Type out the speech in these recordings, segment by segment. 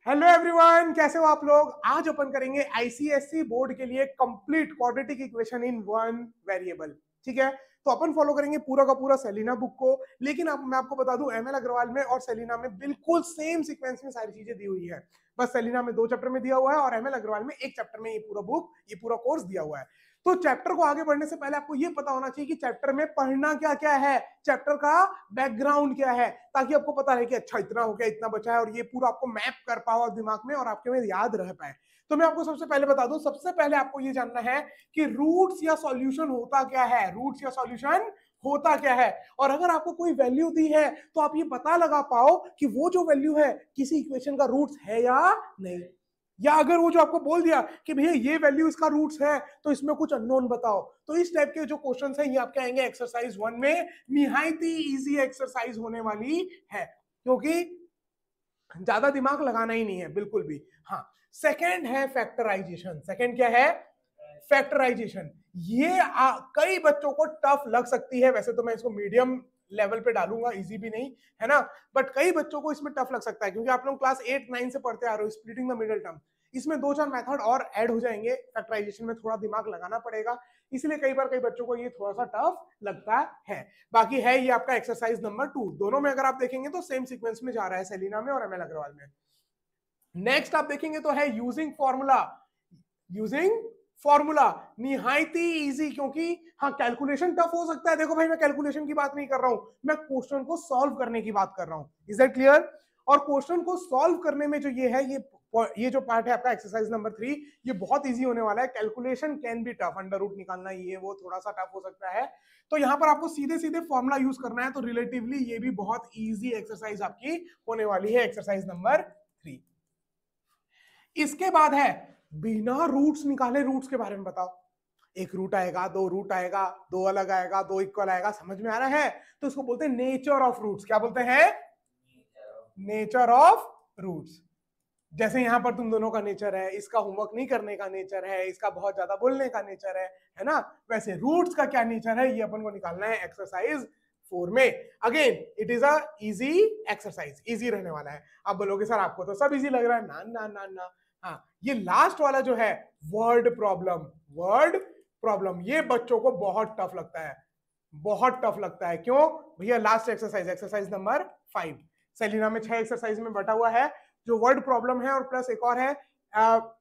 Hello everyone, कैसे हो आप लोग। आज अपन करेंगे आईसीएससी बोर्ड के लिए complete quadratic equation in one variable. ठीक है, तो अपन फॉलो करेंगे पूरा का पूरा सेलिना बुक को। लेकिन अब मैं आपको बता दूं, एमएल अग्रवाल में और सेलिना में बिल्कुल सेम सीक्वेंस में सारी चीजें दी हुई है। बस सेलिना में 2 चैप्टर में दिया हुआ है और एमएल अग्रवाल में 1 चैप्टर में ये पूरा बुक, ये पूरा कोर्स दिया हुआ है। तो चैप्टर को आगे बढ़ने से पहले आपको ये पता होना चाहिए कि चैप्टर में पढ़ना क्या क्या है, चैप्टर का बैकग्राउंड क्या है, ताकि आपको पता रहे कि अच्छा इतना हो गया, इतना बचा है, और ये पूरा आपको मैप कर पाओ दिमाग में और आपके में याद रह पाए। तो मैं आपको सबसे पहले बता दूं, सबसे पहले आपको ये जानना है कि रूट्स या सॉल्यूशन होता क्या है। रूट्स या सॉल्यूशन होता क्या है, और अगर आपको कोई वैल्यू दी है तो आप ये पता लगा पाओ कि वो जो वैल्यू है किसी इक्वेशन का रूट्स है या नहीं। या अगर वो जो आपको बोल दिया कि भैया ये वैल्यू इसका रूट्स है तो इसमें कुछ अननोन बताओ, तो इस टाइप के जो क्वेश्चंस हैं ये आपके आएंगे एक्सरसाइज 1 में। निहायत ही इजी एक्सरसाइज होने वाली है, क्योंकि ज्यादा दिमाग लगाना ही नहीं है बिल्कुल भी। हाँ, सेकंड है फैक्टराइजेशन। सेकंड क्या है? फैक्टराइजेशन। ये कई बच्चों को टफ लग सकती है, वैसे तो मैं इसको मीडियम लेवल पे डालूंगा, इजी भी नहीं है ना, बट कई बच्चों को इसमें टफ लग सकता है, क्योंकि आप लोग क्लास 8-9 से पढ़ते आ रहे हो स्प्लिटिंग द मिडिल टर्म। इसमें 2-4 मेथड और ऐड हो जाएंगे, फैक्टराइजेशन में थोड़ा दिमाग लगाना पड़ेगा, इसलिए कई बार कई बच्चों को ये थोड़ा सा टफ लगता है। बाकी है ये आपका एक्सरसाइज नंबर 2, दोनों में अगर आप देखेंगे तो सेम सीक्वेंस में जा रहा है, सेलिना में और एमएल अग्रवाल में। नेक्स्ट आप देखेंगे तो है यूजिंग फॉर्मूला। यूजिंग फॉर्मूला निहायत ही इजी, क्योंकि हाँ कैलकुलेशन टफ हो सकता है। देखो भाई, मैं कैलकुलेशन की बात नहीं कर रहा हूं, मैं क्वेश्चन को सॉल्व करने की बात कर रहा हूं। Is that clear? और क्वेश्चन को सॉल्व करने में जो ये है, ये जो पार्ट है आपका एक्सरसाइज नंबर 3, ये बहुत इजी होने वाला है। Calculation can be tough, under root निकालना ये वो थोड़ा सा टफ हो सकता है, तो यहां पर आपको सीधे सीधे फॉर्मूला यूज करना है, तो रिलेटिवली ये भी बहुत इजी एक्सरसाइज आपकी होने वाली है, एक्सरसाइज नंबर 3। इसके बाद है बिना रूट्स निकाले रूट्स के बारे में बताओ। एक रूट आएगा, 2 रूट आएगा, 2 अलग आएगा, 2 इक्वल आएगा, समझ में आ रहा है? तो इसको बोलते हैं नेचर ऑफ रूट्स। क्या बोलते हैं? Nature of roots. जैसे यहां पर तुम दोनों का नेचर है, इसका होमवर्क नहीं करने का नेचर है, इसका बहुत ज्यादा बोलने का नेचर है ना, वैसे रूट्स का क्या नेचर है ये अपन को निकालना है एक्सरसाइज 4 में। Again it is a easy exercise, easy रहने वाला है। आप बोलोगे सर आपको तो सब इजी लग रहा है, ना ना ना ना। हाँ, ये लास्ट वाला जो है वर्ड प्रॉब्लम, वर्ड प्रॉब्लम, ये बच्चों को बहुत टफ लगता है, बहुत टफ लगता है। क्यों भैया? Last exercise, exercise number 5, Selina में 6 एक्सरसाइज में बटा हुआ है, जो वर्ड प्रॉब्लम है, और प्लस एक और है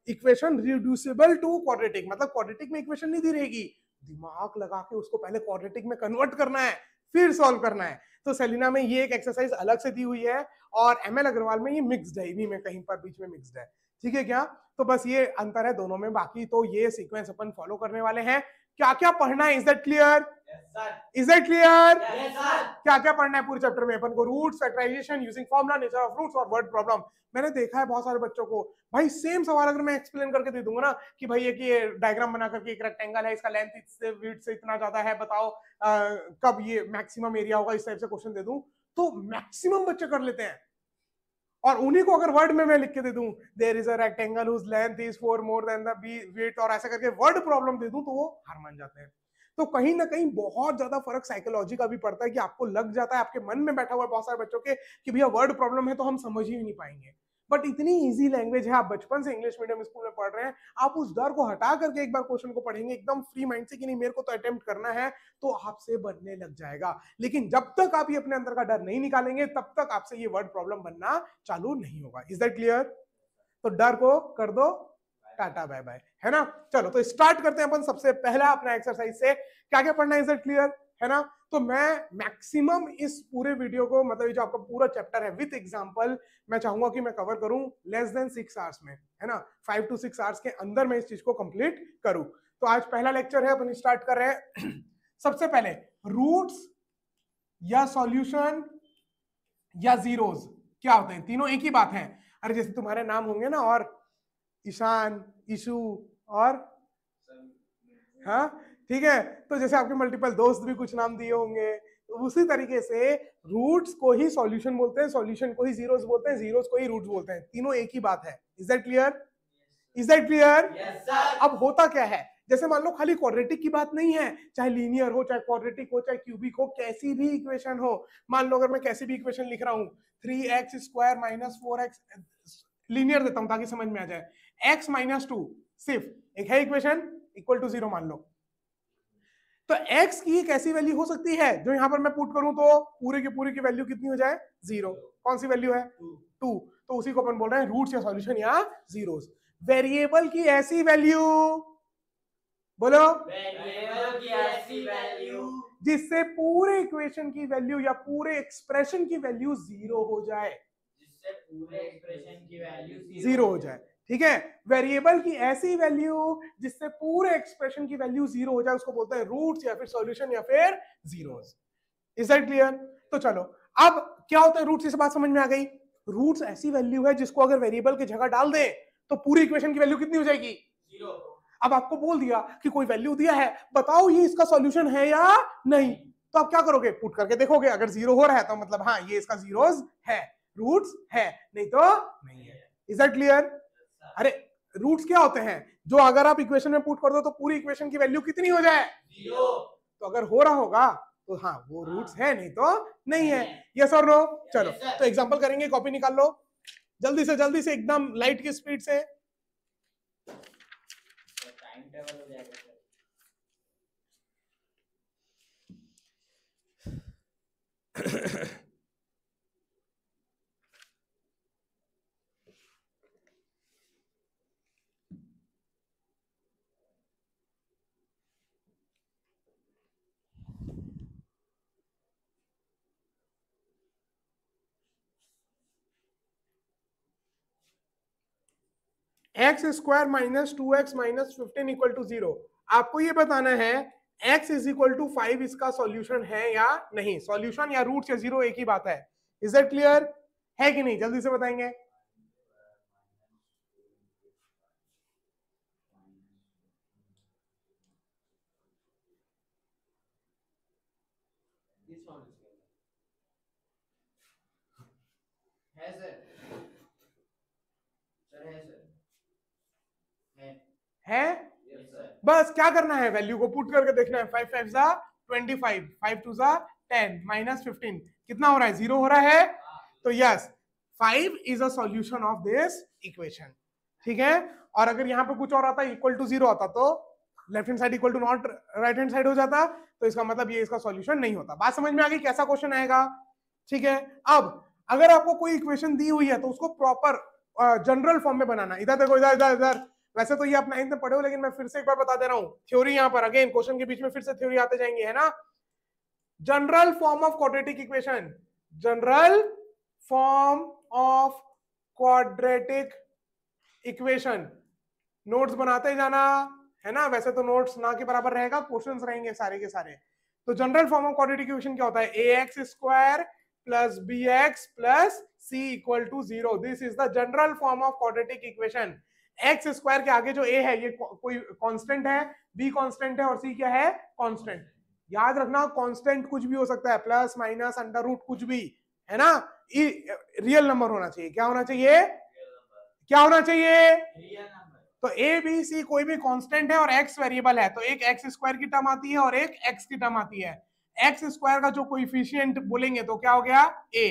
इक्वेशन रिड्यूसिबल टू क्वाड्रेटिक। मतलब क्वाड्रेटिक में इक्वेशन नहीं दी रहेगी, दिमाग लगा के उसको पहले क्वाड्रेटिक में कन्वर्ट करना है, फिर सॉल्व करना है। तो सेलिना में ये एक एक्सरसाइज अलग से दी हुई है, और एमएल अग्रवाल में ये मिक्स्ड है, इन्हीं में कहीं पर बीच में मिक्स्ड है। ठीक है क्या? तो बस ये अंतर है दोनों में, बाकी तो ये सीक्वेंस अपन फॉलो करने वाले हैं। क्या क्या पढ़ना है? Is that clear? Is that clear? क्या क्या पढ़ना है पूरे चैप्टर में अपन को? Roots, factorisation, using formula, nature of roots और वर्ड प्रॉब्लम। मैंने देखा है बहुत सारे बच्चों को, भाई सेम सवाल अगर मैं एक्सप्लेन करके दे दूंगा ना कि भाई ये डायग्राम बना करके एक रेक्टेंगल है, इसका लेंथ इससे विड्थ से इतना ज्यादा है, बताओ कब ये मैक्सिमम एरिया होगा, इस टाइप से क्वेश्चन दे दूं तो मैक्सिमम बच्चे कर लेते हैं। और उन्हीं को अगर वर्ड में मैं लिख के दे दूं, there is a rectangle whose length is 4 more than the width, और ऐसा करके वर्ड प्रॉब्लम दे दूं तो वो हार मान जाते हैं। तो कहीं ना कहीं बहुत ज्यादा फर्क साइकोलॉजी का भी पड़ता है, कि आपको लग जाता है, आपके मन में बैठा हुआ है बहुत सारे बच्चों के कि भैया वर्ड प्रॉब्लम है तो हम समझ ही नहीं पाएंगे। बट इतनी इजी लैंग्वेज है, आप बचपन से इंग्लिश मीडियम स्कूल में पढ़ रहे हैं, आप उस डर को हटा करके एक बार क्वेश्चन को पढ़ेंगे एकदम फ्री माइंड से कि नहीं मेरे को तो अटेम्प्ट करना है, तो आपसे बनने लग जाएगा। लेकिन जब तक आप ये अपने अंदर का डर नहीं निकालेंगे तब तक आपसे ये वर्ड प्रॉब्लम बनना चालू नहीं होगा। Is that clear? तो डर को कर दो टाटा बाय बाय, है ना। चलो तो स्टार्ट करते हैं अपन सबसे पहला अपना एक्सरसाइज से। क्या क्या पढ़ना है? Is that clear? है ना। तो मैं मैक्सिमम इस पूरे वीडियो को, मतलब जो आपका पूरा चैप्टर है विद एग्जांपल, मैं चाहूंगा कि मैं कवर करूं लेस देन 6 आवर्स में, है ना। 5 to 6 आवर्स के अंदर मैं इस चीज को कंप्लीट करूं। तो आज पहला लेक्चर है, अपन स्टार्ट कर रहे हैं। सबसे पहले रूट्स या सॉल्यूशन या जीरोस क्या होते हैं? तीनों एक ही बात है। अरे जैसे तुम्हारे नाम होंगे ना, और ईशान, ईशु और, हाँ ठीक है, तो जैसे आपके मल्टीपल दोस्त भी कुछ नाम दिए होंगे, तो उसी तरीके से रूट्स को ही सॉल्यूशन बोलते हैं, सॉल्यूशन को ही जीरोस बोलते हैं, जीरोस को ही रूट्स बोलते हैं, तीनों एक ही बात है। Is that clear? Is that clear? अब होता क्या है, जैसे मान लो खाली क्वाड्रेटिक की बात नहीं है, चाहे लीनियर हो, चाहे क्वाड्रेटिक हो, चाहे क्यूबिक हो, कैसी भी इक्वेशन हो। मान लो अगर मैं कैसी भी इक्वेशन लिख रहा हूं, 3x² - 4x लीनियर देता हूं ताकि समझ में आ जाए। x माइनस 2 सिर्फ एक है इक्वेशन, इक्वल टू 0 मान लो। तो x की एक ऐसी वैल्यू हो सकती है जो यहां पर मैं पुट करूं तो पूरे की वैल्यू कितनी हो जाए, 0। कौन सी वैल्यू है, 2। तो उसी को अपन बोल रहे हैं रूट्स या सॉल्यूशन या जीरोस। वेरिएबल की ऐसी वैल्यू, बोलो, वेरिएबल की ऐसी वैल्यू जिससे पूरे इक्वेशन की वैल्यू या पूरे एक्सप्रेशन की वैल्यू 0 हो जाए, जिससे पूरे एक्सप्रेशन की वैल्यू 0 हो जाए। ठीक है, वेरिएबल की ऐसी वैल्यू जिससे पूरे एक्सप्रेशन की वैल्यू 0 हो जाए उसको बोलते हैं रूट्स या फिर सॉल्यूशन या फिर जीरोस। Is that clear? तो चलो, अब क्या होता है रूट्स, इस बात समझ में आ गई। रूट्स ऐसी वैल्यू है जिसको अगर वेरिएबल की जगह डाल दे तो पूरी इक्वेशन की वैल्यू कितनी हो जाएगी, 0। अब आपको बोल दिया कि कोई वैल्यू दिया है, बताओ ये इसका सॉल्यूशन है या नहीं, तो आप क्या करोगे, पुट करके देखोगे, अगर 0 हो रहा है तो मतलब हाँ ये इसका जीरोस है, रूट्स है, नहीं तो नहीं है। Is that clear? अरे रूट्स क्या होते हैं, जो अगर आप इक्वेशन में पुट कर दो तो पूरी इक्वेशन की वैल्यू कितनी हो जाए, 0। तो अगर हो रहा होगा तो हाँ वो रूट्स है, नहीं तो नहीं है। यस और नो? चलो तो एग्जांपल करेंगे, कॉपी निकाल लो जल्दी से एकदम लाइट की स्पीड से। टाइम टेबल हो जाएगा sir. X square minus 2x minus 15 equal to 0। आपको ये बताना है x इज इक्वल टू 5 इसका सॉल्यूशन है या नहीं। सॉल्यूशन या रूट्स या जीरो एक ही बात है। Is that clear? है कि नहीं, जल्दी से बताएंगे। है सर, सर है सर, है यस सर। बस क्या करना है, वैल्यू को पुट करके देखना है। 5 5 जा 25, 5 2 जा 10 माइनस 15 कितना हो रहा है, 0 हो रहा है। तो yes 5 is a solution of this equation. ठीक है, और अगर यहाँ पे कुछ और आता, इक्वल टू 0 आता तो left hand side equal to not right hand side हो जाता, तो इसका मतलब ये इसका सॉल्यूशन नहीं होता। बात समझ में आ गई कैसा क्वेश्चन आएगा? ठीक है, अब अगर आपको कोई इक्वेशन दी हुई है तो उसको प्रॉपर जनरल फॉर्म में बनाना। इधर देखो, इधर इधर इधर, वैसे तो ये आप 9th में पढ़े हो, लेकिन मैं फिर से एक बार बता दे रहा हूँ थ्योरी। यहाँ पर अगेन क्वेश्चन के बीच में फिर से थ्योरी आते जाएंगे, है ना। General form of quadratic equation, general form of quadratic equation, notes बनाते जाना, है ना। वैसे तो नोट्स ना के बराबर रहेगा, क्वेश्चंस रहेंगे सारे के सारे। तो general form of quadratic equation क्या होता है, ax square plus bx plus c equal to 0। This is the general form of quadratic equation. X square के आगे जो a है ये कोई कांस्टेंट है, b कांस्टेंट है और c क्या है, कांस्टेंट। याद रखना कांस्टेंट कुछ भी हो सकता है, प्लस माइनस अंडर रूट कुछ भी, है ना। रियल नंबर होना चाहिए। क्या होना चाहिए, क्या होना चाहिए, रियल नंबर। तो ए बी सी कोई भी कांस्टेंट है और x वेरिएबल है, तो एक x स्क्वायर की टर्म आती है और एक x की टर्म आती है। x स्क्वायर का जो कोएफिशिएंट बोलेंगे तो क्या हो गया a,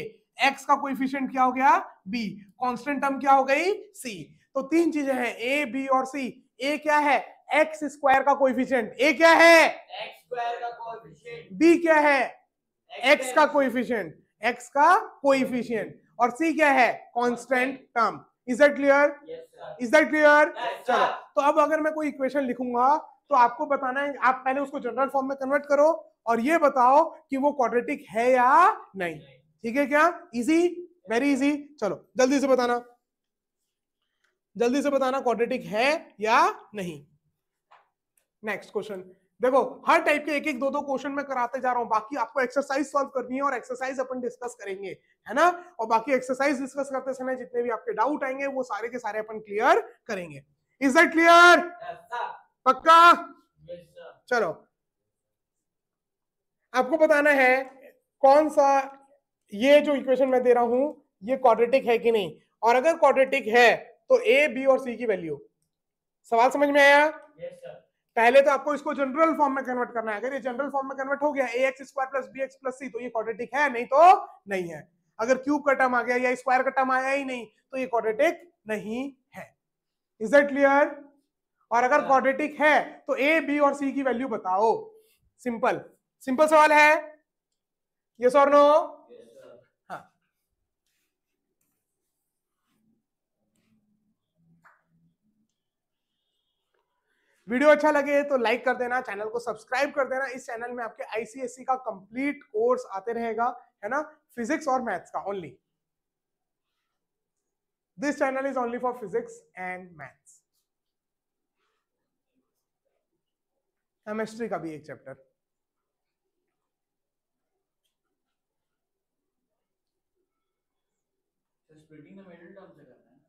x का कोएफिशिएंट क्या हो गया b, कांस्टेंट टर्म क्या हो गई c। तो तीन चीजें हैं a b और c। a क्या है, x स्क्वायर का कोएफिशिएंट, a क्या है, x स्क्वायर का कोएफिशिएंट, b क्या है, x का कोएफिशिएंट, x का कोएफिशिएंट, और c क्या है, constant term. Is that clear? Yes sir. Is that clear? Yes, चलो, sir. तो अब अगर मैं कोई इक्वेशन लिखूंगा तो आपको बताना है, आप पहले उसको जनरल फॉर्म में कन्वर्ट करो और ये बताओ कि वो क्वाड्रेटिक है या नहीं। ठीक है क्या, इजी, वेरी इजी। चलो जल्दी से बताना, जल्दी से बताना क्वाड्रेटिक है या नहीं। नेक्स्ट क्वेश्चन देखो, हर टाइप के एक एक दो दो क्वेश्चन में कराते जा रहा हूं, बाकी आपको एक्सरसाइज सॉल्व करनी है और एक्सरसाइज अपन डिस्कस करेंगे, है ना। और बाकी एक्सरसाइज डिस्कस करते समय जितने भी आपके डाउट आएंगे वो सारे के सारे अपन क्लियर करेंगे। Is that clear? पक्का? चलो, आपको बताना है कौन सा, ये जो इक्वेशन मैं दे रहा हूं ये क्वाड्रेटिक है कि नहीं, और अगर क्वाड्रेटिक है तो ए बी और सी की वैल्यू। सवाल समझ में आया? Yes sir. पहले तो आपको इसको जनरल फॉर्म में कन्वर्ट करना है। अगर ये जनरल फॉर्म में कन्वर्ट हो गया ax square plus bx plus c तो ये क्वाड्रेटिक है, नहीं तो नहीं है। अगर क्यूब का टर्म आ गया या स्क्वायर का टर्म आया ही नहीं तो ये क्वाड्रेटिक नहीं है। Is that clear? और अगर क्वाड्रेटिक है तो ए, बी और सी की वैल्यू बताओ। सिंपल सिंपल सवाल है, यस और नो? हाँ, वीडियो अच्छा लगे तो लाइक कर देना, चैनल को सब्सक्राइब कर देना। इस चैनल में आपके आईसीएससी का कंप्लीट कोर्स आते रहेगा, है ना, फिजिक्स और मैथ्स का only. This channel is only for physics and maths. Chemistry का भी एक chapter. Splitting the middle term से करना है,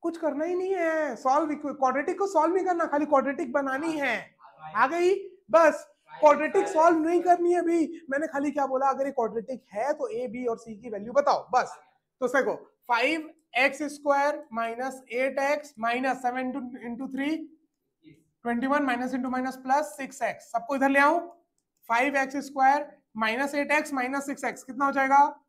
कुछ करना ही नहीं है, सॉल्व क्वाड्रेटिक को सॉल्व नहीं करना, खाली क्वाड्रेटिक बनानी है। आ गई बस। क्वाड्रेटिक सॉल्व नहीं करनी है अभी, मैंने खाली क्या बोला, अगर ये क्वाड्रेटिक है तो ए, बी और सी की वैल्यू बताओ बस। तो देखो 5x² minus 8x minus 7 into 3 21 minus into minus plus 6x, सबको इधर ले आऊं। 5x² minus 8x minus 6x कितना हो जाएगा?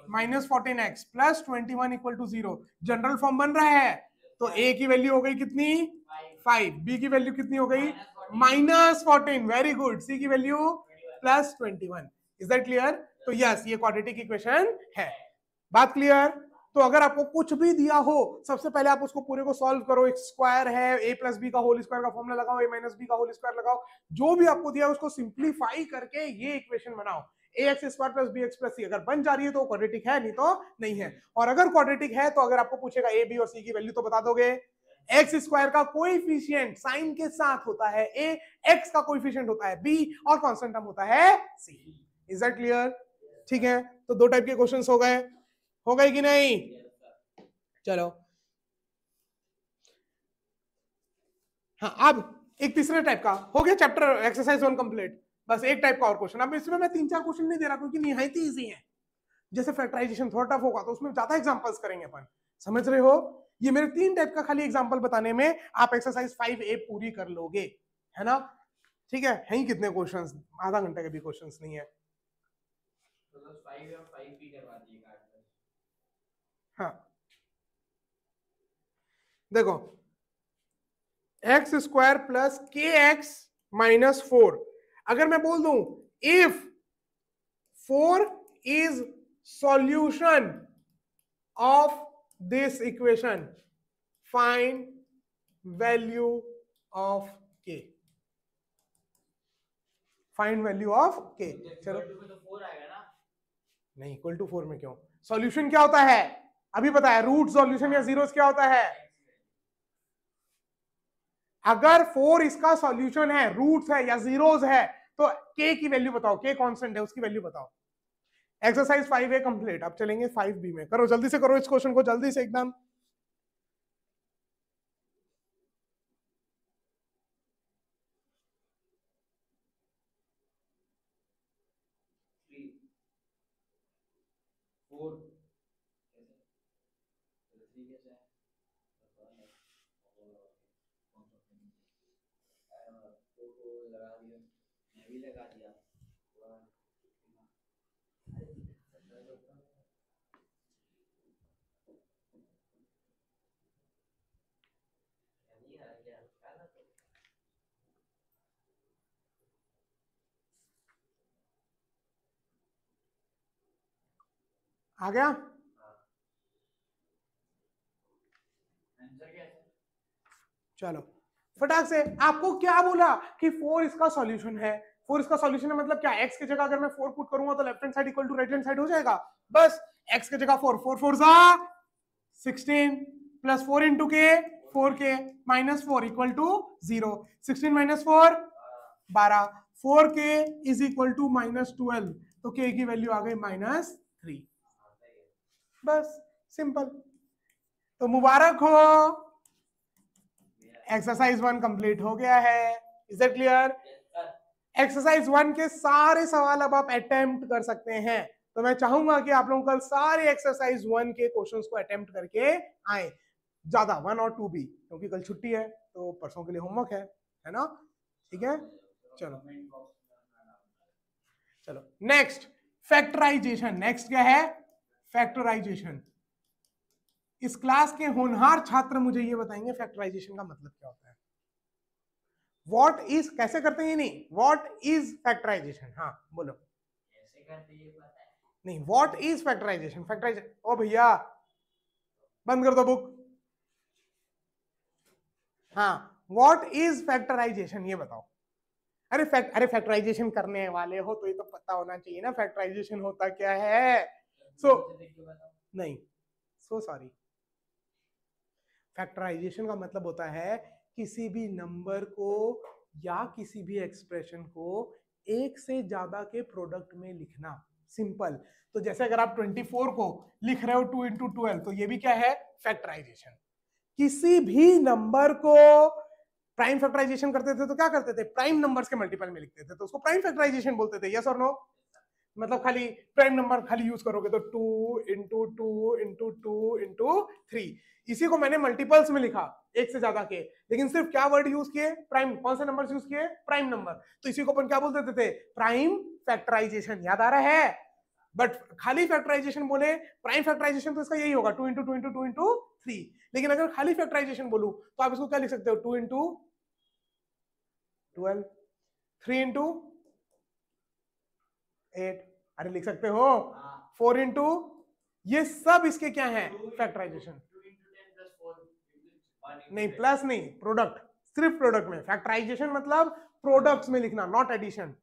Minus 14x plus 21 equal to 0। General form बन रहा है, तो a की वैल्यू हो गई कितनी? 5। b की वैल्यू कितनी हो गई? माइनस 14। Very good. c की value plus 21। Is that clear? तो यस, ये क्वाड्रेटिक इक्वेशन है। बात क्लियर? तो अगर आपको कुछ भी दिया हो, सबसे पहले आप उसको पूरे को सॉल्व करो। एक स्क्वायर है, a प्लस बी का होल स्क्वायर का फॉर्मूला लगाओ, a माइनस बी का होल स्क्वायर लगाओ, जो भी आपको दिया उसको सिंप्लीफाई करके ये इक्वेशन बनाओ। ax² प्लस bx प्लस सी अगर बन जा रही है तो क्वाड्रेटिक है, नहीं तो नहीं है। और अगर क्वाड्रेटिक है तो अगर आपको पूछेगा a, b और c की वैल्यू तो बता दोगे। x² का कोएफिशिएंट साइन के साथ होता है a, x का कोएफिशिएंट होता है b और कांस्टेंट टर्म होता है c। Is that clear? ठीक है, तो दो टाइप के क्वेश्चंस हो गए, हो गए कि नहीं? चलो, हाँ, अब एक तीसरे टाइप का हो गया चैप्टर एक्सरसाइज 1 कंप्लीट। बस एक टाइप का और क्वेश्चन। अब इसमें मैं 3-4 क्वेश्चन नहीं दे रहा क्योंकि निहायत ही इजी है। जैसे फैक्टराइजेशन थोड़ा टफ होगा तो उसमें ज्यादा एग्जांपल्स करेंगे अपन, समझ रहे हो? ये मेरे 3 टाइप का खाली एग्जांपल बताने में आप एक्सरसाइज 5A पूरी कर लोगे, है ना? ठीक है ही कितने क्वेश्चंस, आधा घंटे के भी क्वेश्चंस नहीं है। तो बस 5 और 5B करवा दिए कार्ड पर। हाँ, देखो x² प्लस kx माइनस 4, अगर मैं बोल दूं if 4 is solution of this equation, find value of k, find value of k। चलो, तो 4 आएगा ना? नहीं, इक्वल टू 4 में क्यों? सॉल्यूशन क्या होता है अभी बताया, रूट सॉल्यूशन या जीरोस क्या होता है? अगर 4 इसका सॉल्यूशन है, रूट्स है या जीरोस है, तो k की वैल्यू बताओ, k कांस्टेंट है उसकी वैल्यू बताओ। Exercise 5A complete. अब चलेंगे 5B में। करो जल्दी से, करो इस क्वेश्चन को जल्दी से एकदम। लगा दिया। आ गया? चलो फटाक से, आपको क्या बोला कि 4 इसका सॉल्यूशन है। 4 इसका सॉल्यूशन है मतलब क्या? x की जगह अगर मैं 4 पुट करूंगा तो left hand side equal to right hand side हो जाएगा। बस x की जगह 4, 4 4 16 प्लस 4 इंटू के 4k minus 4 equal to 0। 16 minus 4 12, 4k is equal to minus 12, तो k की वैल्यू आ गई माइनस 3। बस सिंपल। तो मुबारक हो, एक्सरसाइज 1 कंप्लीट हो गया है। Is that clear? एक्सरसाइज 1 के सारे सवाल अब आप अटेम्प्ट कर सकते हैं। तो मैं चाहूंगा कि आप लोग कल सारे एक्सरसाइज 1 के क्वेश्चंस को अटेम्प्ट करके आए, ज्यादा 1 और 2 भी, क्योंकि कल छुट्टी है तो परसों के लिए होमवर्क है ना? ठीक है, चलो चलो नेक्स्ट फैक्टराइजेशन। नेक्स्ट क्या है? फैक्टराइजेशन। इस क्लास के होनहार छात्र मुझे ये बताएंगे फैक्टराइजेशन का मतलब क्या होता है। व्हाट इज, कैसे करते हैं ये नहीं, व्हाट इज फैक्टराइजेशन, हाँ बोलो। कैसे करते ये पता है नहीं, व्हाट इज फैक्टराइजेशन, फैक्टराइजेशन, ओ भैया बंद कर दो बुक। हाँ, व्हाट इज फैक्टराइजेशन ये बताओ। अरे फैक्टराइजेशन करने वाले हो तो ये तो पता होना चाहिए ना फैक्टराइजेशन होता क्या है। सो नहीं, सो सॉरी, फैक्टराइजेशन का मतलब होता है किसी भी नंबर को या किसी भी एक्सप्रेशन को एक से ज्यादा के प्रोडक्ट में लिखना, सिंपल। तो जैसे अगर आप 24 को लिख रहे हो 2 इंटू 12, तो ये भी क्या है, फैक्टराइजेशन। किसी भी नंबर को प्राइम फैक्टराइजेशन करते थे तो क्या करते थे, प्राइम नंबर्स के मल्टीपल में लिखते थे, तो उसको प्राइम फैक्टराइजेशन बोलते थे, यस और नो। मतलब खाली प्राइम नंबर खाली यूज करोगे तो 2 इंटू 2 इंटू 2 इंटू 3, इसी को मैंने मल्टीपल्स में लिखा, एक से ज्यादा के, लेकिन सिर्फ क्या वर्ड यूज किए, प्राइम। कौन से नंबर यूज किए, प्राइम नंबर, तो इसी को अपन क्या बोल देते थे, प्राइम फैक्टराइजेशन। याद आ रहा है। बट खाली फैक्टराइजेशन बोले, प्राइम फैक्टराइजेशन तो इसका यही होगा 2 इंटू 2 इंटू 2 इंटू 3, लेकिन अगर खाली फैक्टराइजेशन बोलूं तो आप इसको क्या लिख सकते हो, 2 इंटू 12, 3 इंटू 8, अरे लिख सकते हो 4 इंटू, ये सब इसके क्या है, फैक्टराइजेशन। नहीं प्लस नहीं, प्रोडक्ट, सिर्फ प्रोडक्ट में फैक्टराइजेशन मतलब प्रोडक्ट्स में लिखना, नॉट एडिशन,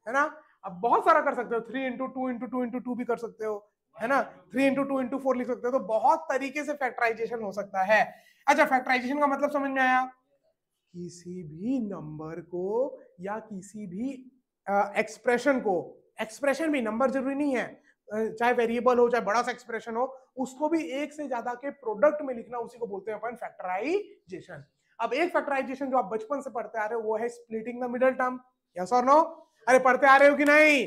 है ना। अब बहुत सारा कर सकते हो, 3 इंटू 2 इंटू 2 इंटू 2 भी कर सकते हो, है ना, 3 इंटू 2 इंटू 4 लिख सकते हो, तो बहुत तरीके से फैक्टराइजेशन हो सकता है। अच्छा, फैक्टराइजेशन का मतलब समझ में आया, किसी भी नंबर को या किसी भी एक्सप्रेशन को, एक्सप्रेशन भी नंबर जरूरी नहीं है, चाहे वेरिएबल हो चाहे बड़ा सा एक्सप्रेशन हो, उसको भी एक से ज्यादा के प्रोडक्ट में लिखना, उसी को बोलते हैं अपन फैक्टराइजेशन। अब एक फैक्टराइजेशन जो आप बचपन से पढ़ते आ रहे हो वो है splitting the middle term, yes और नो। अरे पढ़ते आ रहे हो कि नहीं,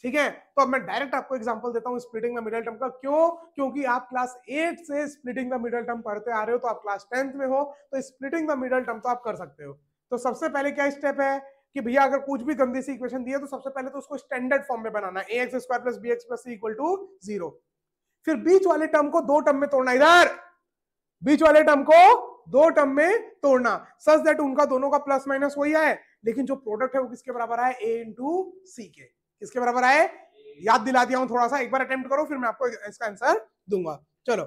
ठीक है। तो अब मैं डायरेक्ट आपको एग्जांपल देता हूं स्प्लिटिंग द मिडल टर्म का, क्यों, क्योंकि आप क्लास 8 से स्प्लिटिंग द मिडल टर्म पढ़ते आ रहे हो, तो आप क्लास 10th में हो, तो स्प्लिटिंग द मिडल टर्म तो आप कर सकते हो। तो सबसे पहले क्या स्टेप है कि भैया अगर कुछ भी गंदी सी इक्वेशन दी है तो सबसे पहले तो उसको स्टैंडर्ड फॉर्म में बनाना है, ax square plus bx plus c equal to 0। फिर बीच वाले टर्म को दो टर्म में तोड़ना, इधर बीच वाले टर्म को दो टर्म में तोड़ना, सच दैट उनका दोनों का प्लस माइनस वही आए, लेकिन जो प्रोडक्ट है वो किसके बराबर आए, a इंटू सी के, किसके बराबर आए, याद दिला दिया हूं थोड़ा सा, एक बार अटेम्प्ट करो फिर मैं आपको इसका आंसर दूंगा। चलो,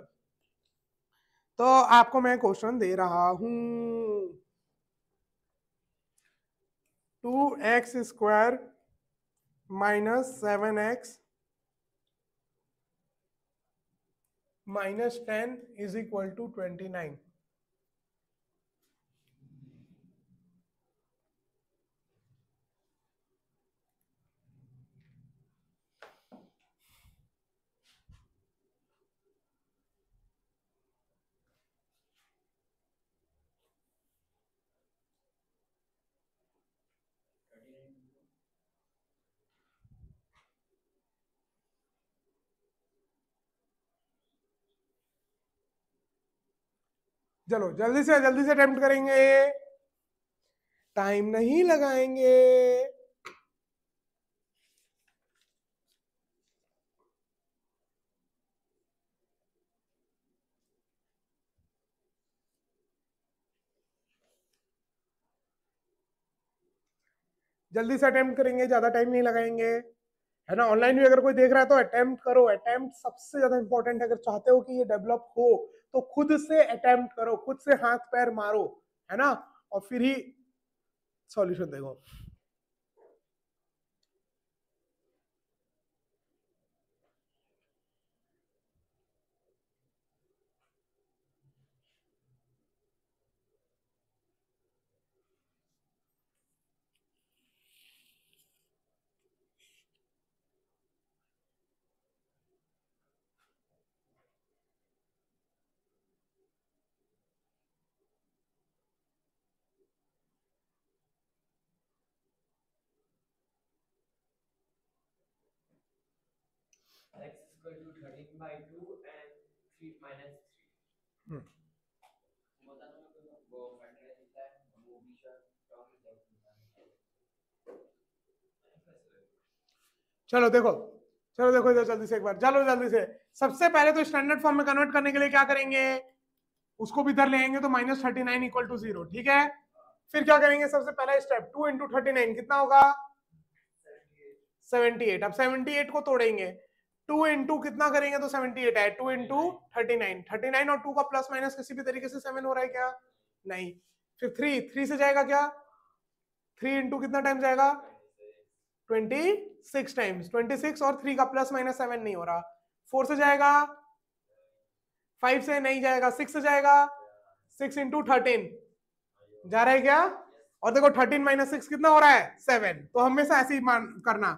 तो आपको मैं क्वेश्चन दे रहा हूं, 2x square minus 7x minus 10 is equal to 29। चलो जल्दी से अटेम्प्ट करेंगे, टाइम नहीं लगाएंगे। जल्दी से अटेम्प्ट करेंगे, ज्यादा टाइम नहीं लगाएंगे, है ना। ऑनलाइन भी अगर कोई देख रहा है तो अटेम्प्ट करो, अटेम्प्ट सबसे ज्यादा इंपॉर्टेंट है। अगर चाहते हो कि ये डेवलप हो तो खुद से अटेम्प्ट करो, खुद से हाथ पैर मारो, है ना, और फिर ही सॉल्यूशन देखो। x equal to 13 by 2 and 3 minus 3 बता दो वो फैक्टराइज है वो भी टर्म है। चलो देखो, चलो देखो इधर जल्दी से एक बार, चलो जल्दी से। सबसे पहले तो स्टैंडर्ड फॉर्म में कन्वर्ट करने के लिए क्या करेंगे, उसको भी इधर ले आएंगे तो -39 इक्वल टू 0, ठीक है। फिर क्या करेंगे, सबसे पहला स्टेप 2 इंटू 39 कितना होगा 78। अब 78 को तोड़ेंगे, 2 इंटू कितना करेंगे तो 78 है, 2 इंटू 39, 39 और 2 का प्लस माइनस किसी भी तरीके से 7 हो रहा है क्या, नहीं। फिर 3 से जाएगा क्या, 3 इंटू कितना टाइम जाएगा 26 टाइम्स, 26 और 3 का प्लस माइनस 7 नहीं हो रहा। 4 से जाएगा, 5 से नहीं जाएगा, 6 से जाएगा, 6 इंटू 13 जा रहा है क्या, और देखो 13 माइनस 6 कितना हो रहा है 7। तो हमेशा ऐसे ही मान करना।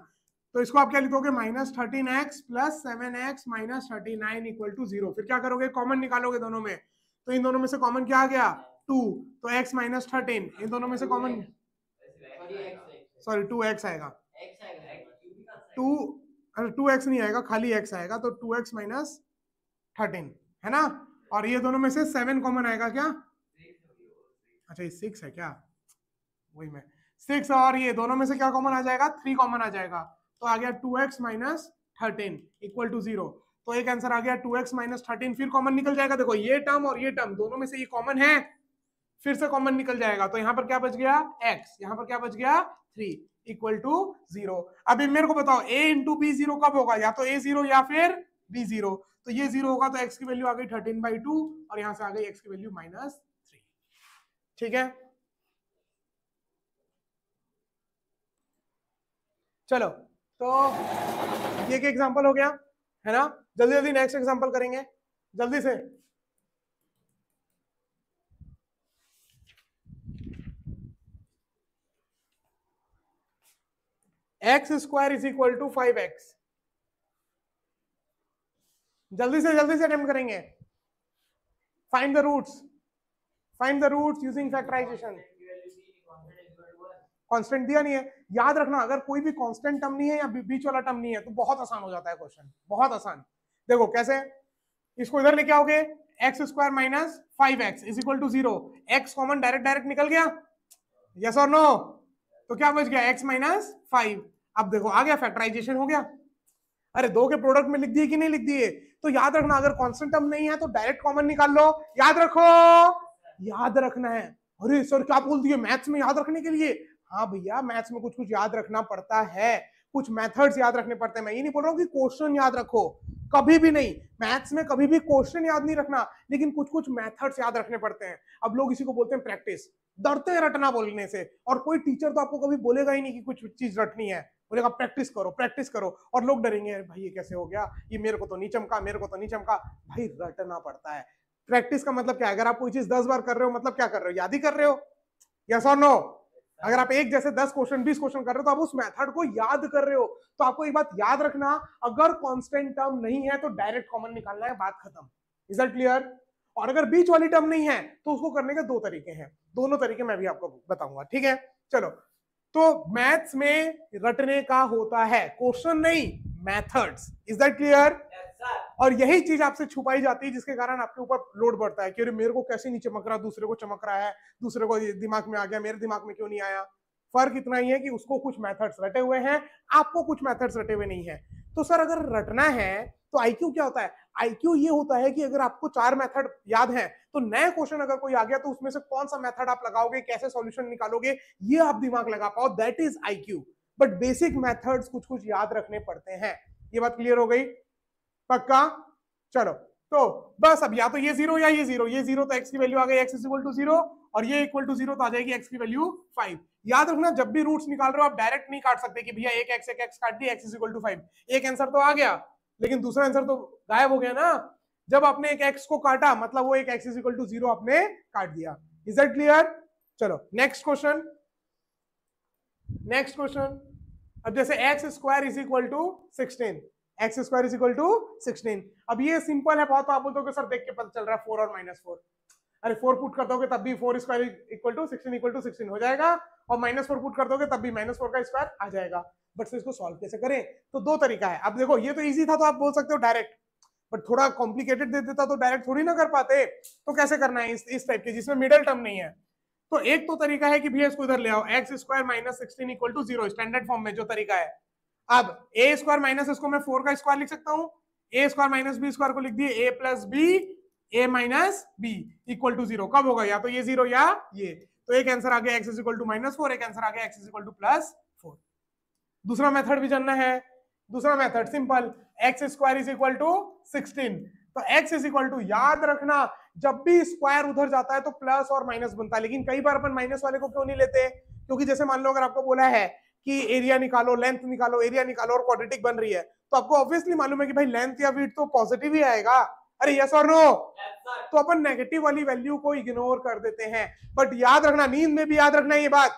तो इसको आप क्या लिखोगे, -13x plus 7x minus 39 equal to 0। फिर क्या करोगे, कॉमन निकालोगे दोनों में, तो इन दोनों में से कॉमन क्या आ गया 2, तो x माइनस 13, इन दोनों में से कॉमन, सॉरी 2x आएगा, 2x नहीं आएगा, खाली x आएगा, तो 2x माइनस 13 है ना। और ये दोनों में से 7 कॉमन आएगा क्या, अच्छा ये 6 है क्या, वही मैं 6, और ये दोनों में से क्या कॉमन आ जाएगा 3 कॉमन आ जाएगा, तो आ गया 2x माइनस 13 इक्वल टू 0। तो एक आंसर आ गया 2x माइनस 13। फिर कॉमन निकल जाएगा, देखो ये टर्म और ये टर्म दोनों में से ये कॉमन है, फिर से कॉमन निकल जाएगा, तो यहाँ पर क्या बच गया x, यहाँ पर क्या बच गया 3 इक्वल टू 0। अभी मेरे को बताओ a इंटू बी 0 कब होगा, या तो a 0 या फिर b 0। तो ये 0 होगा तो x की वैल्यू आ गई 13/2 और यहाँ से आ गई x की वैल्यू -3, ठीक है। चलो तो ये एक एग्जांपल हो गया है ना, जल्दी जल्दी नेक्स्ट एग्जांपल करेंगे जल्दी से। x square is equal to 5x, जल्दी से अटेम्प्ट करेंगे। Find the roots using factorisation. Constant दिया नहीं है, याद रखना अगर कोई भी कांस्टेंट टर्म नहीं है या बीच वाला टर्म नहीं है तो बहुत आसान हो जाता है क्वेश्चन, बहुत आसान। देखो कैसे, इसको इधर लेके आओगे, x square minus 5x is equal to 0, x common direct निकल गया, यस और नो, तो क्या बच गया x माइनस 5। अब देखो आ गया, फैक्टराइजेशन हो गया। अरे दो के प्रोडक्ट में लिख दिए कि नहीं लिख दिए, तो याद रखना अगर कांस्टेंट टर्म नहीं है तो डायरेक्ट कॉमन निकाल लो, याद रखो, याद रखना है। अरे सर क्या बोल दिए, मैथ्स में याद रखने के लिए, हाँ भैया मैथ्स में कुछ कुछ याद रखना पड़ता है, कुछ मेथड्स याद रखने पड़ते हैं। मैं ये नहीं बोल रहा हूँ कि क्वेश्चन याद रखो, कभी भी नहीं, मैथ्स में कभी भी क्वेश्चन याद नहीं रखना, लेकिन कुछ कुछ मेथड्स याद रखने पड़ते हैं। अब लोग इसी को बोलते हैं प्रैक्टिस, डरते हैं रटना बोलने से, और कोई टीचर तो आपको कभी बोलेगा ही नहीं कि कुछ चीज रटनी है, बोलेगा प्रैक्टिस करो, और लोग डरेंगे भाई ये कैसे हो गया, ये मेरे को तो नहीं चमका, भाई रटना पड़ता है। प्रैक्टिस का मतलब क्या है, अगर आप कोई चीज 10 बार कर रहे हो मतलब क्या कर रहे हो, याद ही कर रहे हो, यस और नो। अगर आप एक जैसे 10 क्वेश्चन 20 क्वेश्चन कर रहे हो तो आप उस मेथड को याद कर रहे हो। तो आपको एक बात याद रखना, अगर कांस्टेंट टर्म नहीं है तो डायरेक्ट कॉमन निकालना है, बात खत्म। Is that clear. और अगर बीच वाली टर्म नहीं है तो उसको करने के दो तरीके हैं, दोनों तरीके मैं भी आपको बताऊंगा, ठीक है। चलो तो मैथ्स में रटने का होता है, क्वेश्चन नहीं, मेथड्स। Is that clear. और यही चीज आपसे छुपाई जाती है जिसके कारण आपके ऊपर लोड बढ़ता है कि अरे मेरे को कैसे नहीं चमक रहा, दूसरे को चमक रहा है, दूसरे को दिमाग में आ गया, मेरे दिमाग में क्यों नहीं आया। फर्क इतना ही है कि उसको कुछ मेथड्स रटे हुए हैं, आपको कुछ मेथड्स रटे हुए नहीं है। तो सर अगर रटना है तो आईक्यू क्या होता है, आईक्यू ये होता है कि अगर आपको 4 मेथड याद है तो नया क्वेश्चन अगर कोई आ गया तो उसमें से कौन सा मेथड आप लगाओगे, कैसे सॉल्यूशन निकालोगे, ये आप दिमाग लगा पाओ, that is IQ. But basic methods कुछ कुछ याद रखने पड़ते हैं। ये बात क्लियर हो गई, पक्का। चलो तो बस अब या तो ये 0 या ये 0, ये 0 तो x की वैल्यू आ गई x इज इक्वल टू 0, और ये इक्वल टू 0 तो आ जाएगी x की वैल्यू 5। याद रखना जब भी रूट्स निकाल रहे हो आप डायरेक्ट नहीं काट सकते कि भैया एक x काट दी x इज इक्वल टू 5। एक आंसर तो आ गया लेकिन दूसरा आंसर तो गायब हो गया ना, जब आपने एक x को काटा मतलब वो एक x इज इक्वल टू 0 आपने काट दिया। Is that clear. चलो नेक्स्ट क्वेश्चन। अब जैसे x square is equal to 16, x square is equal to 16। अब ये सिंपल है बहुत, आप बोलते हो सर देख के पता चल रहा है 4 और -4, अरे 4 पुट कर दोगे तब भी 4 स्क्वायर इक्वल टू 16 हो जाएगा, और -4 पुट कर दोगे तब भी -4 का स्क्वायर आ जाएगा। बट फिर इसको सॉल्व कैसे करें, तो दो तरीका है। अब देखो ये तो इजी था तो आप बोल सकते हो डायरेक्ट, बट थोड़ा कॉम्प्लिकेटेड दे देता तो डायरेक्ट थोड़ी ना कर पाते। तो कैसे करना है इस टाइप के जिसमें मिडिल टर्म नहीं है। तो एक तो तरीका है कि भैया इसको इधर ले आओ, x square minus 16 equal to 0, standard form में जो तरीका है। अब ए स्क्वायर माइनस इसको मैं 4 का स्क्वायर लिख सकता हूं, A square minus B square को लिख दिए A plus B A minus B equal to 0। कब होगा? या तो ये 0 या ये। तो एक आंसर आ गया x इज इक्वल टू -4, एक आंसर आ गया x इज इक्वल टू +4। दूसरा मेथड भी जानना है। दूसरा method simple, x square is equal to 16। तो x इज इक्वल टू, याद रखना जब भी स्क्वायर उधर जाता है तो प्लस और माइनस बनता है, लेकिन कई बार अपन माइनस वाले को क्यों नहीं लेते? क्योंकि जैसे मान लो अगर आपको बोला है कि एरिया निकालो, लेंथ निकालो, एरिया निकालो और क्वाड्रेटिक बन रही है, तो आपको ऑब्वियसली मालूम है कि भाई लेंथ या विड्थ तो पॉजिटिव ही आएगा। अरे यस और नो? तो अपन नेगेटिव वाली वैल्यू को इग्नोर कर देते हैं। बट याद रखना, नींद में भी याद रखना ये बात।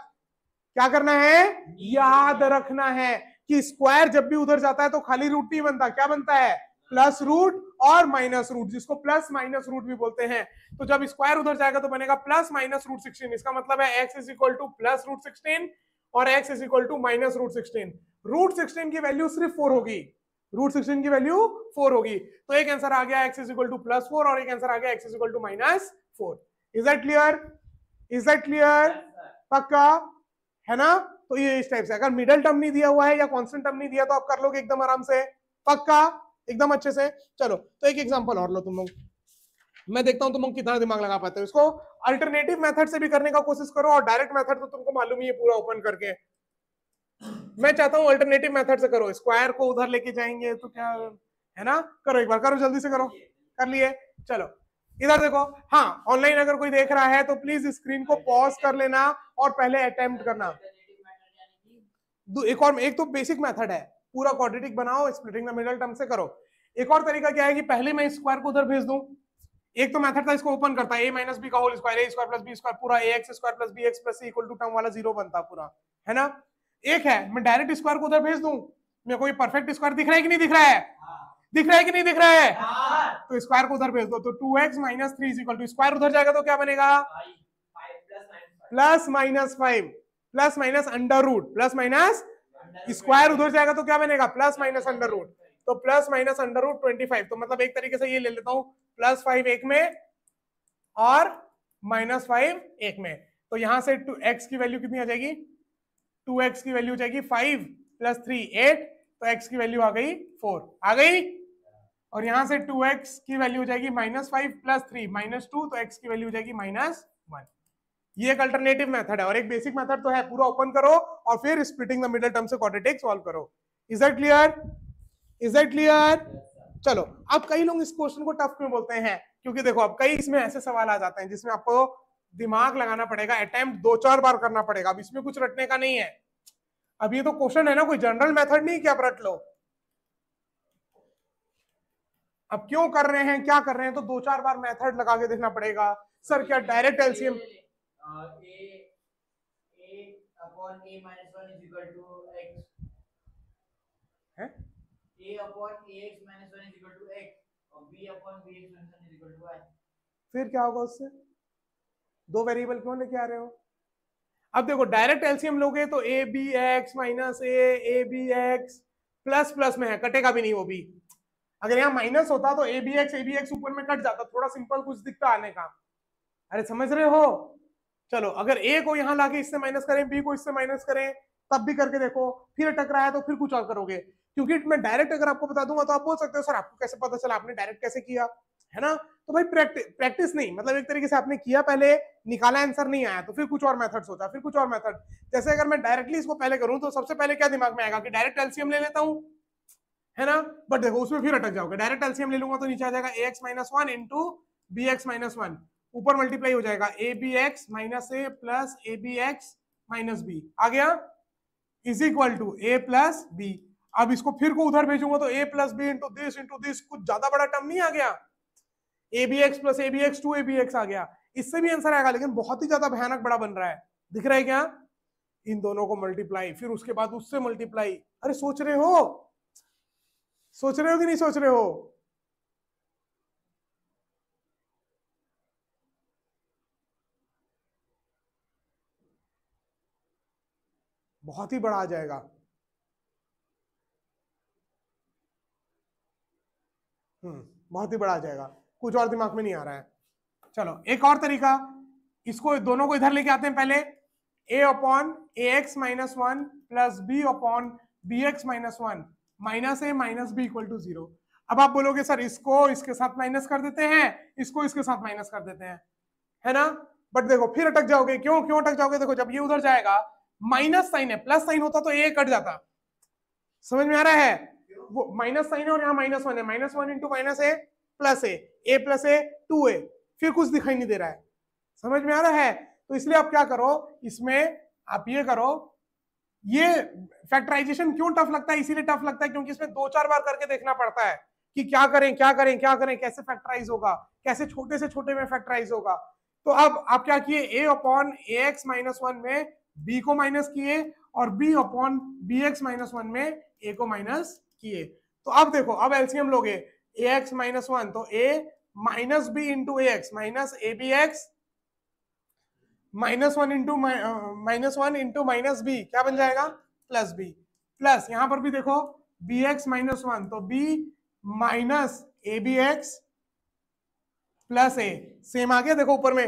क्या करना है? याद रखना है कि स्क्वायर जब भी उधर जाता है तो खाली रूट नहीं बनता, क्या बनता है? प्लस रूट और माइनस रूट, जिसको प्लस माइनस रूट भी बोलते हैं। तो जब स्क्वायर उधर जाएगा तो बनेगा प्लस माइनस रूट 16। इसका मतलब है x is equal to plus root 16 और x is equal to minus root 16। Root 16 की वैल्यू सिर्फ 4 होगी, रूट 16 की वैल्यू 4 होगी। तो एक आंसर आ गया x इज इक्वल टू +4 और एक आंसर आ गया x is equal to -4। Is that clear? Is that clear? पक्का है ना? तो ये इस टाइप से, अगर मिडिल टर्म नहीं दिया हुआ है या कांस्टेंट टर्म नहीं दिया तो आप कर लोगे एकदम आराम से, पक्का एकदम अच्छे से। चलो तो एक एग्जांपल और लो तुम लोग, मैं देखता हूं तुम लोग कितना दिमाग लगा पाते हो इसको। अल्टरनेटिव मेथड से भी करने का कोशिश करो, और डायरेक्ट मेथड तो तुमको मालूम ही है पूरा ओपन करके। मैं चाहता हूं अल्टरनेटिव मेथड से करो, स्क्वायर को उधर लेके जाएंगे तो क्या है ना। करो एक बार, करो जल्दी से करो। कर लिए? चलो इधर देखो। हाँ, ऑनलाइन अगर कोई देख रहा है तो प्लीज स्क्रीन को पॉज कर लेना और पहले अटेम्प्ट करना। एक तो बेसिक मेथड है, पूरा क्वाड्रेटिक बनाओ, स्प्लिटिंग द मिडल टर्म से करो। एक और तरीका क्या है कि पहले मैं स्क्वायर को उधर भेज दूं। एक तो मेथड था इसको ओपन करता है, a माइनस बी का whole square, a square plus b square पूरा ax square plus bx plus c equal to term वाला 0 बनता पूरा, है ना। एक है मैं डायरेक्ट स्क्वायर को उधर भेज दूं, मेरे को ये परफेक्ट स्क्वायर दिख रहा है कि नहीं दिख रहा है? दिख रहा है कि नहीं दिख रहा है? तो स्क्वायर को उधर भेज दो, तो 2x minus 3 is equal to, square उधर जाएगा तो क्या बनेगा? Plus minus 5 plus minus under root plus minus, square उधर जाएगा तो क्या बनेगा? प्लस माइनस अंडर रूट, तो प्लस माइनस अंडर रूट 25। तो मतलब एक तरीके से ये ले लेता हूं, +5 एक में और -5 एक में। तो यहां से x की वैल्यू कितनी आ जाएगी? 2x की वैल्यू जाएगी 5 + 3 8, तो x की वैल्यू आ गई 4, आ गई। और यहां से 2x की वैल्यू हो जाएगी -5 + 3 -2, तो x की वैल्यू हो जाएगी -1। ये एक अल्टरनेटिव मेथड है, और एक बेसिक मेथड तो है, पूरा ओपन करो और फिर स्प्लिटिंग द मिडल टर्म से क्वाड्रेटिक सॉल्व करो। Is that clear? Is that clear? चलो अब कई लोग इस क्वेश्चन को टफ क्यों बोलते हैं, क्योंकि देखो अब कई इसमें ऐसे सवाल आ जाते हैं जिसमें आपको दिमाग लगाना पड़ेगा, अटेम्प्ट 2-4 बार करना पड़ेगा। अब इसमें कुछ रटने का नहीं है, अब ये तो क्वेश्चन है ना, कोई जनरल मेथड नहीं कि आप रट लो। अब क्यों कर रहे हैं, क्या कर रहे हैं, तो 2-4 बार मेथड लगा के देखना पड़ेगा। सर क्या डायरेक्ट एलसीएम है? फिर क्या होगा उससे? दो वेरिएबल क्यों लेके आ रहे हो? अब देखो डायरेक्ट एलसीएम लोगे तो a B x minus A B x plus plus में है, कटेगा भी नहीं वो भी। अगर यहाँ माइनस होता तो ए बी एक्स ऊपर में कट जाता, थोड़ा सिंपल कुछ दिखता आने का। अरे समझ रहे हो? चलो अगर ए को यहाँ लाके इससे माइनस करें, बी को इससे माइनस करें, तब भी करके देखो, फिर टकराया तो फिर कुछ और करोगे। क्योंकि मैं डायरेक्ट अगर आपको बता दूंगा तो आप बोल सकते हो सर आपको कैसे पता चला, आपने डायरेक्ट कैसे किया, है ना। तो भाई प्रैक्टिस नहीं, मतलब एक तरीके से आपने किया, पहले निकाला, आंसर नहीं आया तो फिर कुछ और मेथड सोचा, फिर कुछ और मेथड। जैसे अगर मैं डायरेक्टली इसको पहले करूं तो सबसे पहले क्या दिमाग में आएगा कि डायरेक्ट एलसीएम ले लेता हूं, है ना। बट देखो उसमें फिर अटक जाओगे, डायरेक्ट एलसीएम ले लूंगा तो नीचे आ जाएगा ax - 1 इंटू बी एक्स -1, ऊपर मल्टीप्लाई हो जाएगा A B x minus A plus A B x minus B, आ गया, is equal to A plus B. अब इसको फिर को उधर भेजूंगा तो a plus B into this, कुछ ज्यादा बड़ा टर्म नहीं आ गया, A B x plus A B X 2 abx आ गया। इससे भी आंसर आएगा, लेकिन बहुत ही ज्यादा भयानक बड़ा बन रहा है, दिख रहा है क्या? इन दोनों को मल्टीप्लाई, फिर उसके बाद उससे मल्टीप्लाई। अरे सोच रहे हो, सोच रहे हो कि नहीं सोच रहे हो? बहुत ही बड़ा आ जाएगा। बहुत ही बड़ा आ जाएगा, कुछ और दिमाग में नहीं आ रहा है। चलो एक और तरीका, इसको दोनों को इधर लेके आते हैं। पहले a upon A x -1 plus b upon B x minus one minus a minus B equal to 0। अब आप बोलोगे सर इसको इसके साथ माइनस कर देते हैं, इसको इसके साथ माइनस कर देते हैं, है ना। बट देखो फिर अटक जाओगे, क्यों क्यों अटक जाओगे, देखो जब ये उधर जाएगा माइनस साइन है, प्लस साइन होता तो ए कट जाता, समझ में आ रहा है, वो माइनस साइन है और यहाँ माइनस वन है, minus one into minus A plus A 2a, फिर कुछ दिखाई नहीं दे रहा है, समझ में आ रहा है। तो इसलिए आप क्या करो, इसमें आप ये करो, ये फैक्टराइजेशन क्यों टफ लगता है, इसीलिए टफ लगता है क्योंकि इसमें 2-4 बार करके देखना पड़ता है कि क्या करें क्या करें क्या करें, कैसे फैक्टराइज होगा, कैसे छोटे से छोटे में फैक्टराइज होगा। तो अब आप क्या किए, a upon A x minus one में b को माइनस किए और b upon B x minus one में a को माइनस किए। तो अब देखो, अब एलसीएम लोगे ए एक्स माइनस वन, तो a minus b into a x minus A B x minus one into minus b क्या बन जाएगा, प्लस बी, प्लस यहां पर भी देखो बी एक्स माइनस वन, तो b minus A B x plus A, same आ गया, देखो ऊपर में,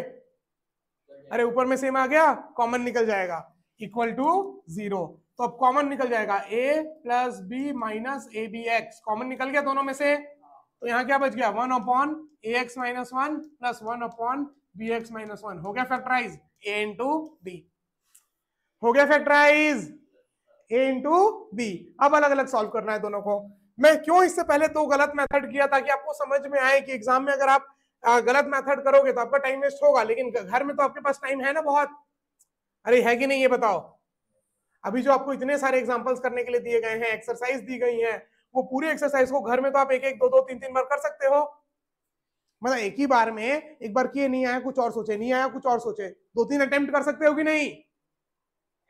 अरे ऊपर में सेम आ गया, कॉमन निकल जाएगा, इक्वल टू 0। तो अब कॉमन निकल जाएगा a plus b minus A B x, common निकल गया दोनों में से, तो यहाँ क्या बच गया, 1 अपॉन ए x minus one plus 1 upon B x minus one, हो गया फैक्टराइज a इंटू बी, हो गया फैक्टराइज a इंटू बी। अब अलग अलग सॉल्व करना है दोनों को। मैं क्यों इससे पहले 2 गलत मेथड किया, ताकि आपको समझ में आए कि एग्जाम में अगर आप गलत मेथड करोगे तो आपका टाइम वेस्ट होगा, लेकिन घर में तो आपके पास टाइम है ना बहुत, अरे है कि नहीं ये बताओ। अभी जो आपको इतने सारे एग्जांपल्स करने के लिए दिए गए हैं, एक्सरसाइज दी गई हैं, वो पूरी एक्सरसाइज को घर में तो आप एक एक 2-2 3-3 बार कर सकते हो, मतलब एक ही बार में एक बार किए, नहीं आया कुछ और सोचे, नहीं आया कुछ और सोचे, 2-3 अटेम्प्ट कर सकते हो कि नहीं,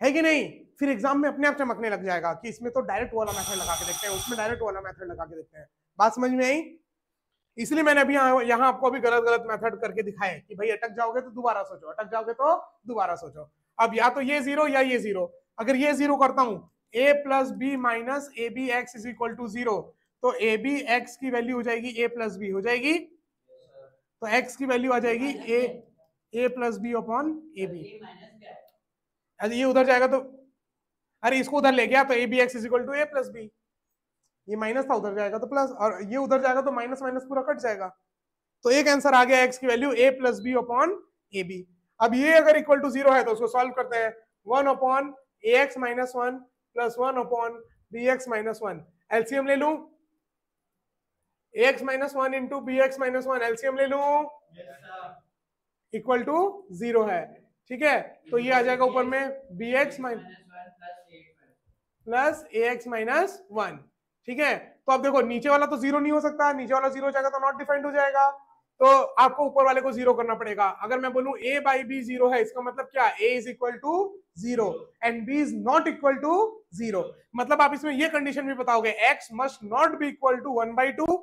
है कि नहीं। फिर एग्जाम में अपने आप चमकने लग जाएगा कि इसमें तो डायरेक्ट वाला मेथड लगा के देखते हैं, उसमें डायरेक्ट वाला मेथड लगा के देखते हैं। बात समझ में आई। इसलिए मैंने अभी यहाँ आपको अभी गलत गलत मेथड करके दिखाए कि भाई अटक जाओगे तो दोबारा सोचो, अटक जाओगे तो दोबारा सोचो। अब या तो ये 0 या ये 0, अगर ये 0 करता हूं, a plus b minus A B x is equal to 0, तो ए बी एक्स की वैल्यू हो जाएगी a प्लस बी हो जाएगी, तो x की वैल्यू आ जाएगी a plus b upon a b. ये उधर जाएगा तो, अरे इसको उधर ले गया तो a B x is equal to A plus b, ये माइनस था उधर जाएगा तो प्लस, और ये उधर जाएगा तो माइनस माइनस पूरा कट जाएगा। तो एक आंसर आ गया x की value a plus b upon a b. अब ये अगर इक्वल टू 0 है तो उसको सॉल्व करते हैं, 1 अपॉन ए x minus one plus 1 upon B x minus one, LCM ले लूं, A x minus one into B x minus one, LCM ले लूं, इक्वल टू 0 है, ठीक है। तो ये आ जाएगा ऊपर में बी एक्स प्लस ए एक्स माइनस वन, ठीक है। तो अब देखो नीचे वाला तो 0 नहीं हो सकता, नीचे वाला 0 हो जाएगा तो नॉट डिफाइंड हो जाएगा, तो आपको ऊपर वाले को 0 करना पड़ेगा। अगर मैं बोलूं a बाई बी 0 है, इसका मतलब क्या, a is equal to 0 and b is not equal to 0, मतलब आप इसमें ये कंडीशन भी बताओगे, x must not be equal to 1/2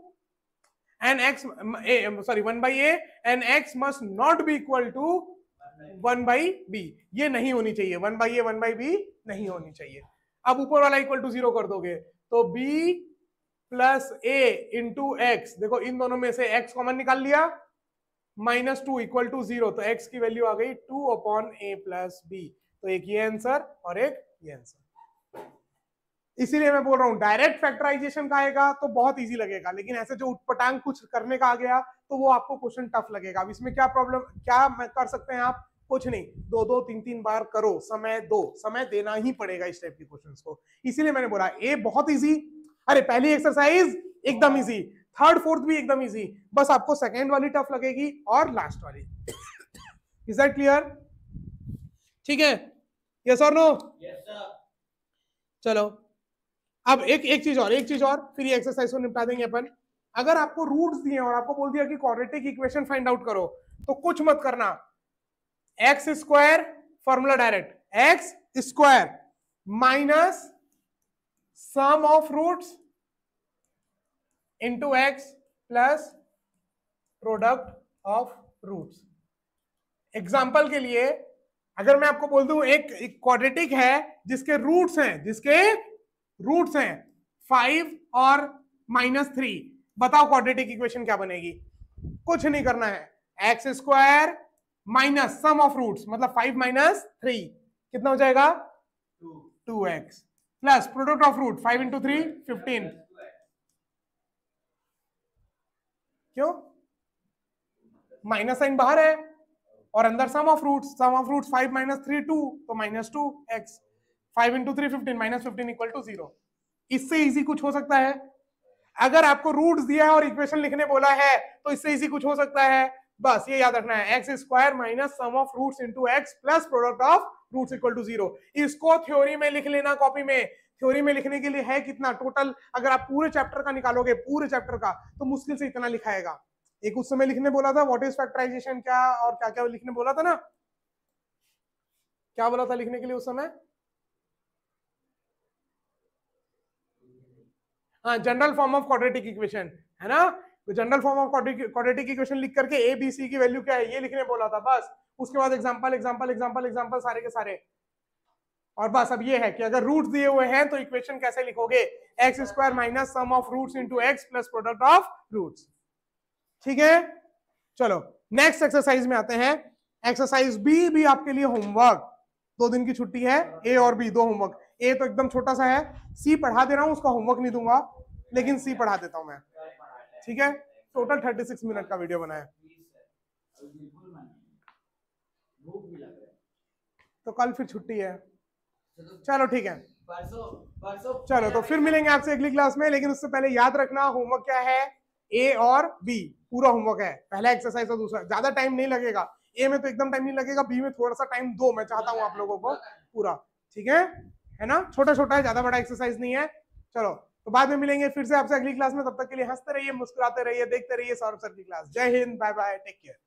and x 1/a and x must not be equal to 1/b, ये नहीं होनी चाहिए, 1/a 1/b नहीं होनी चाहिए। अब ऊपर वाला इक्वल टू 0 कर दोगे तो b plus a into x, देखो इन दोनों में से x कॉमन निकाल लिया, -2 इक्वल टू 0, तो x की वैल्यू आ गई 2 अपॉन a प्लस बी। तो एक ये आंसर और एक ये आंसर। इसीलिए मैं बोल रहा हूं डायरेक्ट फैक्टराइजेशन का आएगा तो बहुत इजी लगेगा, लेकिन ऐसे जो उटपटांग कुछ करने का आ गया तो वो आपको क्वेश्चन टफ लगेगा। अब इसमें क्या प्रॉब्लम, क्या कर सकते हैं आप, कुछ नहीं, 2-2 3-3 बार करो, समय दो, समय देना ही पड़ेगा इस टाइप के क्वेश्चंस को। इसीलिए मैंने बोला ए बहुत इजी, अरे पहली एक्सरसाइज एकदम इजी, थर्ड फोर्थ भी एकदम इजी, बस आपको सेकेंड वाली टफ लगेगी और लास्ट वाली। Is that clear? ठीक है, यस और नो? Yes sir. चलो अब एक चीज और फिर ये एक्सरसाइज को निपटा देंगे अपन। अगर आपको रूट्स दिए और आपको बोल दिया कि क्वाड्रेटिक इक्वेशन फाइंड आउट करो, तो कुछ मत करना, x square formula direct, x square minus sum of roots into x plus product of roots. Example के लिए अगर मैं आपको बोल दूं एक क्वाड्रेटिक है जिसके रूट्स हैं 5 और -3, बताओ क्वाड्रेटिक इक्वेशन क्या बनेगी? कुछ नहीं करना है, x square minus sum of roots, मतलब 5 - 3 कितना हो जाएगा? 2x। Plus product of root 5 into 3 15। क्यों? माइनस साइन बाहर है और अंदर सम ऑफ रूट्स 5 माइनस 3 2, तो -2x। 5 into 3 15, -15 equal to 0। इससे इजी कुछ हो सकता है? अगर आपको रूट्स दिया है और इक्वेशन लिखने बोला है तो इससे इजी कुछ हो सकता है? बस ये याद रखना है, x square minus sum of roots into x plus product of roots equal to 0। इसको थ्योरी में लिख लेना कॉपी में। थ्योरी में लिखने के लिए है कितना टोटल, अगर आप पूरे चैप्टर का निकालोगे, पूरे चैप्टर का, तो मुश्किल से इतना लिखाएगा। एक उस समय लिखने बोला था व्हाट इज फैक्टराइजेशन क्या और क्या क्या लिखने बोला था ना, क्या बोला था लिखने के लिए उस समय? हाँ, general form of quadratic equation है ना। तो general form of quadratic equation लिख करके ए बी सी की वैल्यू क्या है ये लिखने बोला था बस। उसके बाद एग्जांपल एग्जांपल एग्जांपल एग्जांपल सारे के सारे। और बस अब ये है कि अगर रूट्स दिए हुए हैं तो इक्वेशन कैसे लिखोगे, x square minus sum of roots into x plus product of roots. ठीक है, चलो नेक्स्ट एक्सरसाइज में आते हैं। एक्सरसाइज बी भी आपके लिए होमवर्क, 2 दिन की छुट्टी है, ए और बी 2 होमवर्क। ए तो एकदम छोटा सा है, सी पढ़ा दे रहा हूं, उसका होमवर्क नहीं दूंगा, लेकिन सी पढ़ा देता हूं मैं। ठीक है, टोटल 36 मिनट का वीडियो बनाया। तो कल फिर छुट्टी है, चलो ठीक है, चलो तो फिर मिलेंगे आपसे अगली क्लास में। लेकिन उससे पहले याद रखना होमवर्क क्या है, ए और बी पूरा होमवर्क है, पहला एक्सरसाइज और दूसरा। ज्यादा टाइम नहीं लगेगा, ए में तो एकदम टाइम नहीं लगेगा, बी में थोड़ा सा टाइम दो, मैं चाहता हूं आप लोगों को पूरा। ठीक है ना, छोटा छोटा है, ज्यादा बड़ा एक्सरसाइज नहीं है। चलो तो बाद में मिलेंगे फिर से आपसे अगली क्लास में, तब तक के लिए हंसते रहिए, मुस्कुराते रहिए, देखते रहिए सौरभ सर की क्लास। जय हिंद, बाय बाय, टेक केयर।